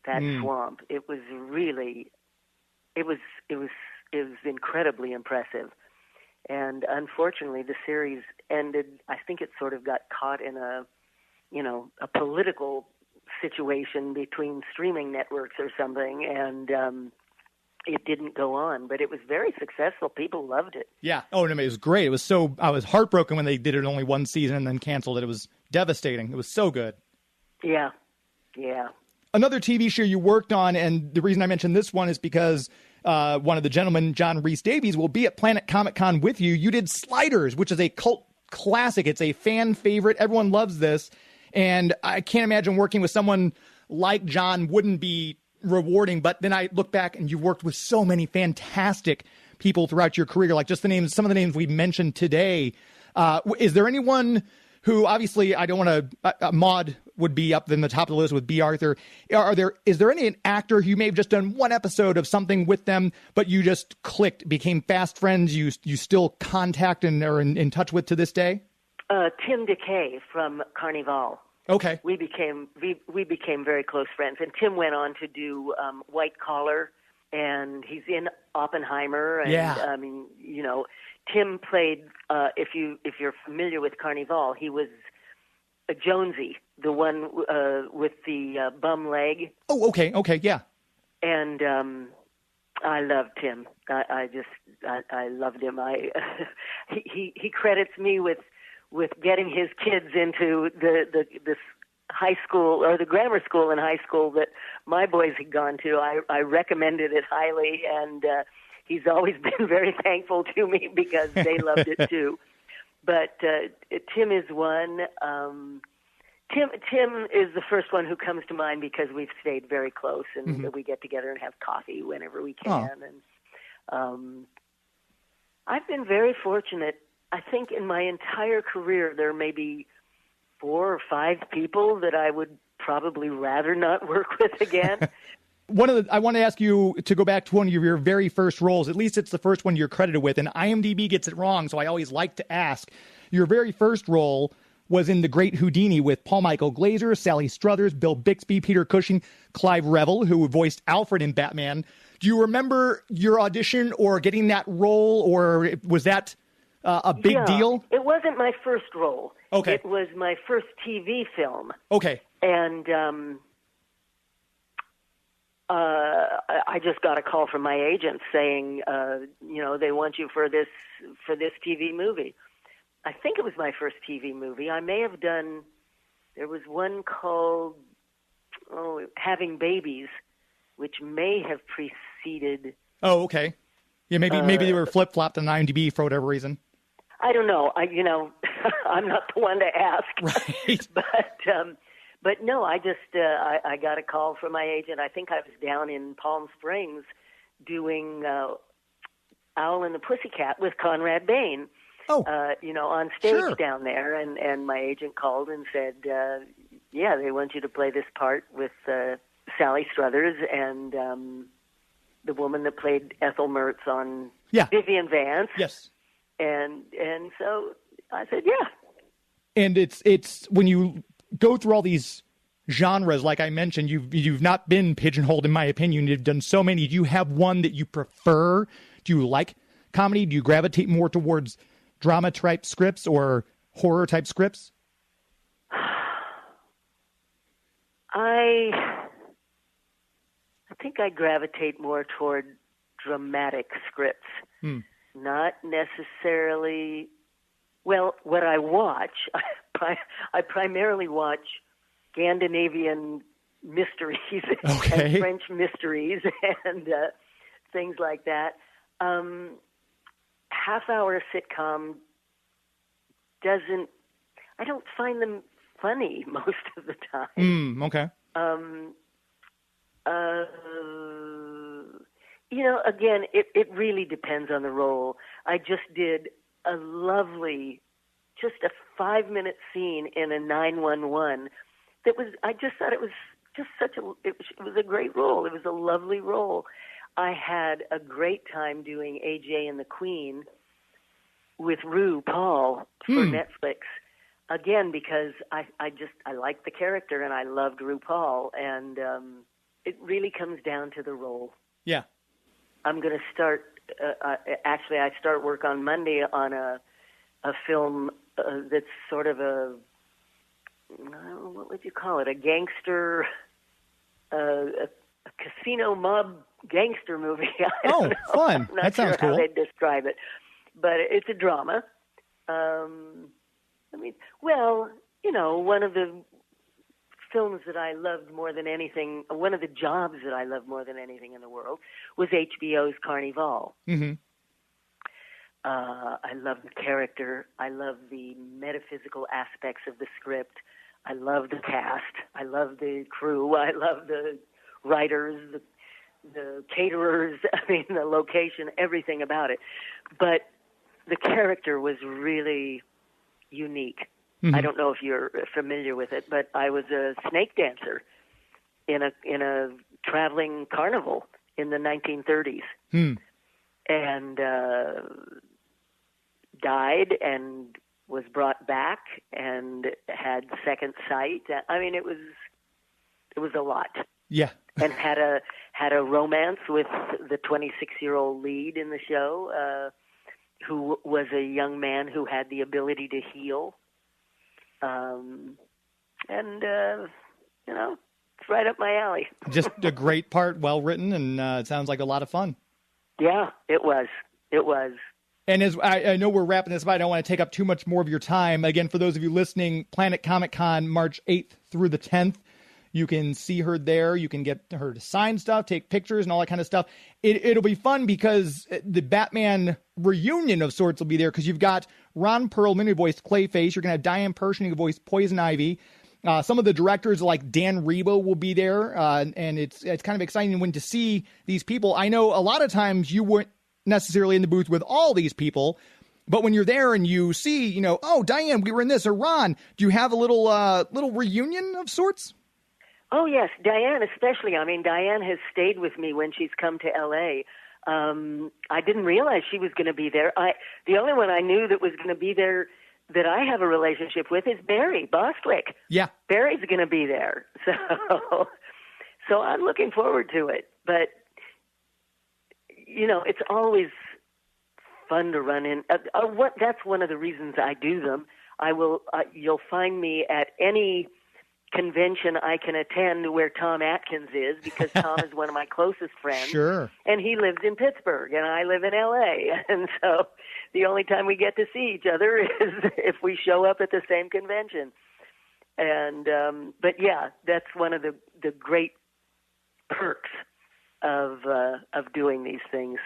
that swamp. It was really, it was incredibly impressive. And unfortunately, the series ended. I think it sort of got caught in a political situation between streaming networks or something, and it didn't go on. But it was very successful. People loved it. Yeah. Oh, no, it was great. It was I was heartbroken when they did it only one season and then canceled it. It was devastating. It was so good. Yeah. Yeah. Another TV show you worked on, and the reason I mentioned this one is because one of the gentlemen, John Rhys Davies, will be at Planet Comic Con with you. You did Sliders, which is a cult classic. It's a fan favorite. Everyone loves this. And I can't imagine working with someone like John wouldn't be rewarding. But then I look back and you've worked with so many fantastic people throughout your career, like just some of the names we mentioned today. Is there anyone who, obviously, I don't want to, Maude would be up in the top of the list with B. Arthur. Is there any actor who may have just done one episode of something with them, but you just clicked, became fast friends, you still contact and are in touch with to this day? Tim DeKay from Carnival. Okay. We became very close friends, and Tim went on to do White Collar, and he's in Oppenheimer. And, yeah. I mean, Tim played. If you're familiar with Carnival, he was a Jonesy, the one with the bum leg. Oh, okay, yeah. And I loved him. I loved him. He credits me with getting his kids into this high school, or the grammar school in high school that my boys had gone to. I recommended it highly, and he's always been very thankful to me because they loved it too. But Tim is one. Tim is the first one who comes to mind because we've stayed very close, and we get together and have coffee whenever we can. Oh. And I've been very fortunate. I think in my entire career there may be 4 or 5 people that I would probably rather not work with again. I want to ask you to go back to one of your very first roles. At least it's the first one you're credited with, and IMDb gets it wrong, so I always like to ask. Your very first role was in The Great Houdini with Paul Michael Glaser, Sally Struthers, Bill Bixby, Peter Cushing, Clive Revel, who voiced Alfred in Batman. Do you remember your audition or getting that role, or was that a big deal? It wasn't my first role. Okay. It was my first TV film. Okay. And I just got a call from my agent saying, they want you for this TV movie. I think it was my first TV movie. I may have done, there was one called Having Babies, which may have preceded. Oh, okay. Yeah, maybe they were flip-flopped on IMDb for whatever reason. I don't know. I'm not the one to ask. Right. But no, I just I got a call from my agent. I think I was down in Palm Springs doing Owl and the Pussycat with Conrad Bain. Oh, on stage sure. down there, and my agent called and said, yeah, they want you to play this part with Sally Struthers and the woman that played Ethel Mertz on Vivian Vance. Yes. And so I said, yeah. And it's when you go through all these genres, like I mentioned, you've not been pigeonholed, in my opinion. You've done so many. Do you have one that you prefer? Do you like comedy? Do you gravitate more towards drama type scripts or horror type scripts? I think I gravitate more toward dramatic scripts. Not necessarily. Well, what I watch, I primarily watch Scandinavian mysteries and French mysteries and things like that. Half-hour sitcom I don't find them funny most of the time. Okay. Again, it really depends on the role. I just did a lovely, just a 5-minute scene in a 911 I just thought it was just it was a great role. It was a lovely role. I had a great time doing AJ and the Queen with RuPaul for Netflix. Again, because I liked the character and I loved RuPaul, and it really comes down to the role. Yeah. I'm going to start, actually I start work on Monday on a film that's sort of what would you call it? A gangster, a casino mob gangster movie. Oh, fun. That sounds cool. How they'd describe it. But it's a drama. One of the films that I loved more than anything, one of the jobs that I loved more than anything in the world was HBO's Carnival. Mm-hmm. I love the character. I love the metaphysical aspects of the script. I love the cast. I love the crew. I love the writers, the caterers, the location, everything about it. But the character was really unique. Mm-hmm. I don't know if you're familiar with it, but I was a snake dancer in a traveling carnival in the 1930s. And died and was brought back and had second sight. It was a lot. Yeah. And had a romance with the 26-year-old lead in the show, who was a young man who had the ability to heal. It's right up my alley. Just a great part, well written, and it sounds like a lot of fun. Yeah, it was. It was. And as I know we're wrapping this up, I don't want to take up too much more of your time. Again, for those of you listening, Planet Comic Con, March 8th through the 10th. You can see her there. You can get her to sign stuff, take pictures, and all that kind of stuff. It'll be fun because the Batman reunion of sorts will be there because you've got Ron Perlman, who voiced Clayface. You're going to have Diane Pershing, who voiced Poison Ivy. Some of the directors like Dan Rebo will be there, and it's kind of exciting when to see these people. I know a lot of times you weren't necessarily in the booth with all these people, but when you're there and you see, oh, Diane, we were in this, or Ron, do you have a little reunion of sorts? Oh, yes, Diane especially. Diane has stayed with me when she's come to L.A. I didn't realize she was going to be there. The only one I knew that was going to be there that I have a relationship with is Barry Bostwick. Yeah. Barry's going to be there. So I'm looking forward to it. But, it's always fun to run in. That's one of the reasons I do them. You'll find me at any convention I can attend where Tom Atkins is, because Tom is one of my closest friends. Sure. And he lives in Pittsburgh and I live in LA. And so the only time we get to see each other is if we show up at the same convention. And but yeah, that's one of the great perks of doing these things.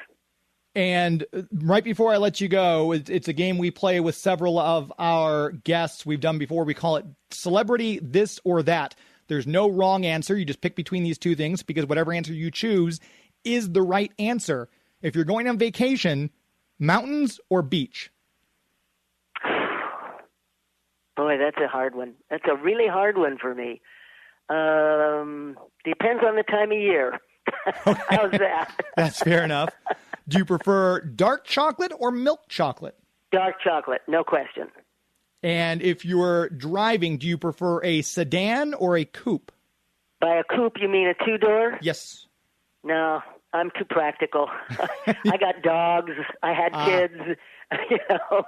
And right before I let you go, it's a game we play with several of our guests we've done before. We call it Celebrity This or That. There's no wrong answer. You just pick between these two things because whatever answer you choose is the right answer. If you're going on vacation, mountains or beach? Boy, that's a hard one. That's a really hard one for me. Depends on the time of year. Okay. How's that? That's fair enough. Do you prefer dark chocolate or milk chocolate? Dark chocolate, no question. And if you're driving, do you prefer a sedan or a coupe? By a coupe, you mean a two-door? Yes. No, I'm too practical. I got dogs. I had kids. You know.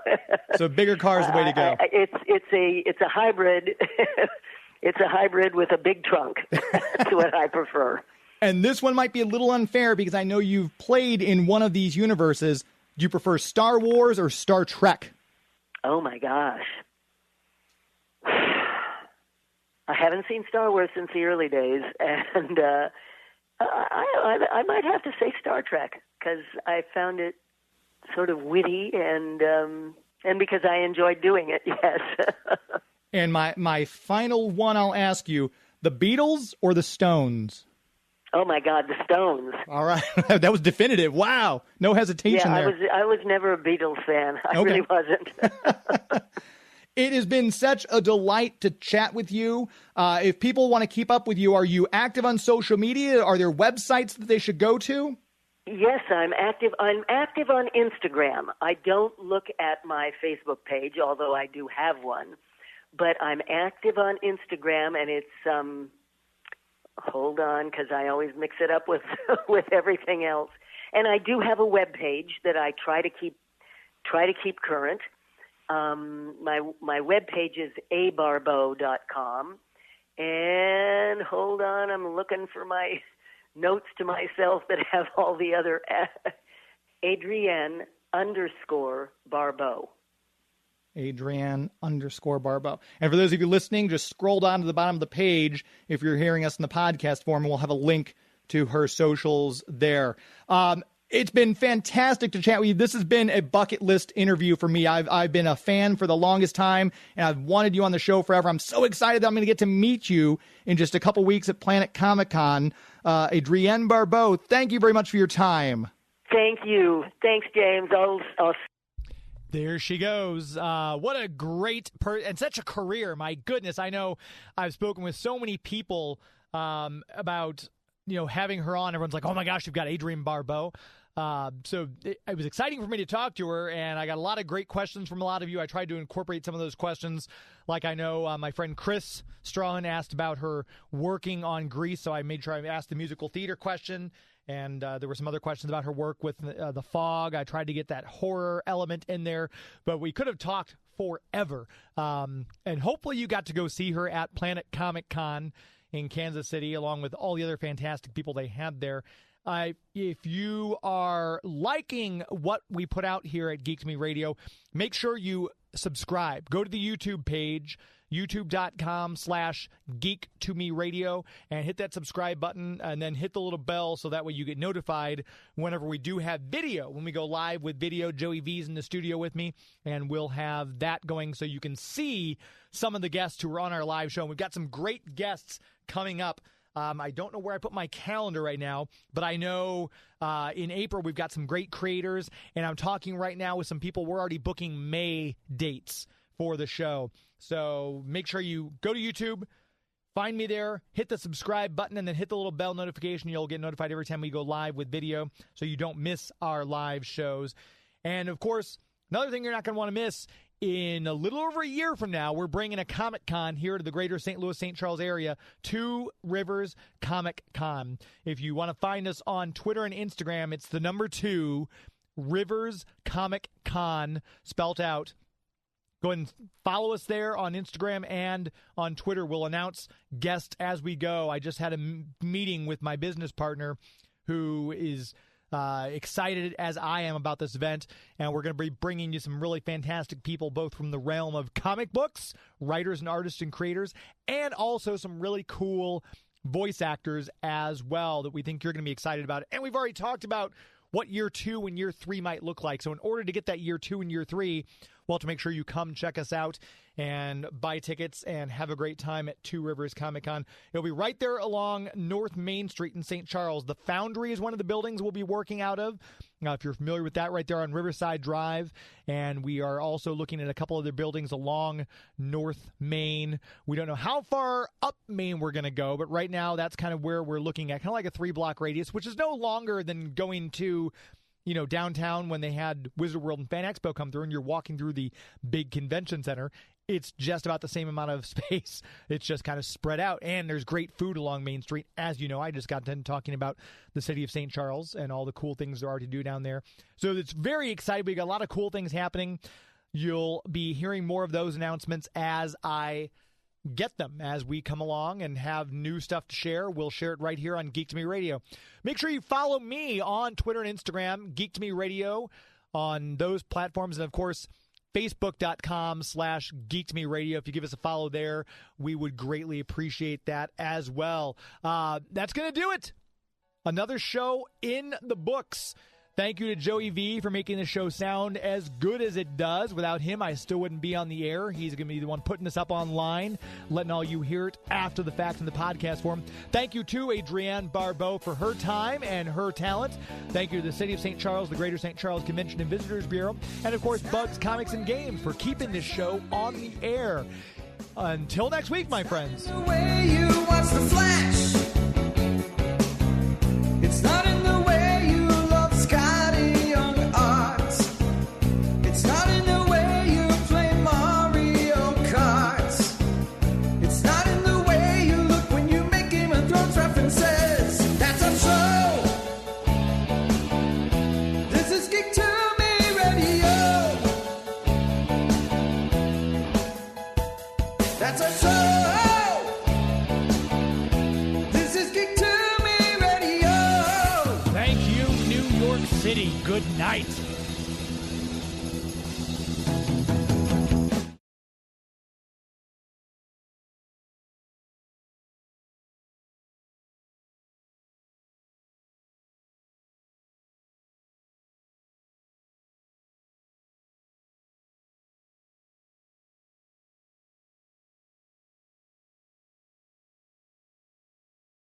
So bigger car is the way to go. It's a hybrid. It's a hybrid with a big trunk. That's what I prefer. And this one might be a little unfair because I know you've played in one of these universes. Do you prefer Star Wars or Star Trek? Oh, my gosh. I haven't seen Star Wars since the early days, and I might have to say Star Trek because I found it sort of witty and because I enjoyed doing it, yes. And my final one I'll ask you, the Beatles or the Stones? Oh, my God, the Stones. All right. That was definitive. Wow. No hesitation there. I was never a Beatles fan. I really wasn't. It has been such a delight to chat with you. If people want to keep up with you, are you active on social media? Are there websites that they should go to? Yes, I'm active. I'm active on Instagram. I don't look at my Facebook page, although I do have one. But I'm active on Instagram, and it's hold on, because I always mix it up with with everything else. And I do have a web page that I try to keep current. My web page is abarbeau.com. And hold on, I'm looking for my notes to myself that have all the other Adrienne _Barbeau. Adrienne _Barbeau. And for those of you listening, just scroll down to the bottom of the page if you're hearing us in the podcast form, and we'll have a link to her socials there. It's been fantastic to chat with you. This has been a bucket list interview for me. I've been a fan for the longest time, and I've wanted you on the show forever. I'm so excited that I'm going to get to meet you in just a couple weeks at Planet Comic-Con. Adrienne Barbeau, thank you very much for your time. Thank you. Thanks, James. I'll There she goes. What a great and such a career. My goodness. I know I've spoken with so many people about, having her on. Everyone's like, oh my gosh, you've got Adrienne Barbeau. So it was exciting for me to talk to her, and I got a lot of great questions from a lot of you. I tried to incorporate some of those questions. Like I know my friend Chris Strahan asked about her working on Grease, so I made sure I asked the musical theater question. And there were some other questions about her work with The Fog. I tried to get that horror element in there, but we could have talked forever. And hopefully you got to go see her at Planet Comic-Con in Kansas City, along with all the other fantastic people they had there. If you are liking what we put out here at Geek to Me Radio, make sure you subscribe. Go to the YouTube page, youtube.com/Geek2Me Radio, and hit that subscribe button, and then hit the little bell so that way you get notified whenever we do have video. When we go live with video, Joey V's in the studio with me, and we'll have that going so you can see some of the guests who are on our live show. And we've got some great guests coming up. I don't know where I put my calendar right now, but I know in April we've got some great creators, and I'm talking right now with some people. We're already booking May dates for the show. So make sure you go to YouTube, find me there, hit the subscribe button, and then hit the little bell notification. You'll get notified every time we go live with video so you don't miss our live shows. And, of course, another thing you're not going to want to miss, in a little over a year from now, we're bringing a Comic-Con here to the greater St. Louis, St. Charles area, Two Rivers Comic-Con. If you want to find us on Twitter and Instagram, it's the number 2, Rivers Comic-Con, spelt out. Go ahead and follow us there on Instagram and on Twitter. We'll announce guests as we go. I just had a meeting with my business partner who is excited as I am about this event, and we're going to be bringing you some really fantastic people, both from the realm of comic books, writers and artists and creators, and also some really cool voice actors as well that we think you're going to be excited about. And we've already talked about what year 2 and year 3 might look like. So in order to get that year 2 and year 3, well, to make sure you come check us out and buy tickets and have a great time at Two Rivers Comic Con. It'll be right there along North Main Street in St. Charles. The Foundry is one of the buildings we'll be working out of. If you're familiar with that, right there on Riverside Drive. And we are also looking at a couple other buildings along North Main. We don't know how far up Main we're going to go, but right now that's kind of where we're looking at, kind of like a 3-block radius, which is no longer than going to, you know, downtown when they had Wizard World and Fan Expo come through and you're walking through the big convention center. It's just about the same amount of space. It's just kind of spread out. And there's great food along Main Street. As you know, I just got done talking about the city of St. Charles and all the cool things there are to do down there. So it's very exciting. We got a lot of cool things happening. You'll be hearing more of those announcements as I get them, as we come along and have new stuff to share. We'll share it right here on Geek to Me Radio. Make sure you follow me on Twitter and Instagram, Geek to Me Radio, on those platforms. And, of course, Facebook.com/GeekToMeRadio. If you give us a follow there, we would greatly appreciate that as well. That's going to do it. Another show in the books. Thank you to Joey V for making the show sound as good as it does. Without him, I still wouldn't be on the air. He's going to be the one putting us up online, letting all you hear it after the fact in the podcast form. Thank you to Adrienne Barbeau for her time and her talent. Thank you to the City of St. Charles, the Greater St. Charles Convention and Visitors Bureau, and, of course, Bugs Comics and Games for keeping this show on the air. Until next week, my friends. The way you watch The Flash. It's not in the way you love Scotty Young Arts. It's not in the way you play Mario Kart. It's not in the way you look when you make Game of Thrones references. That's our show. This is Geek to Me Radio. That's our show. City, good night.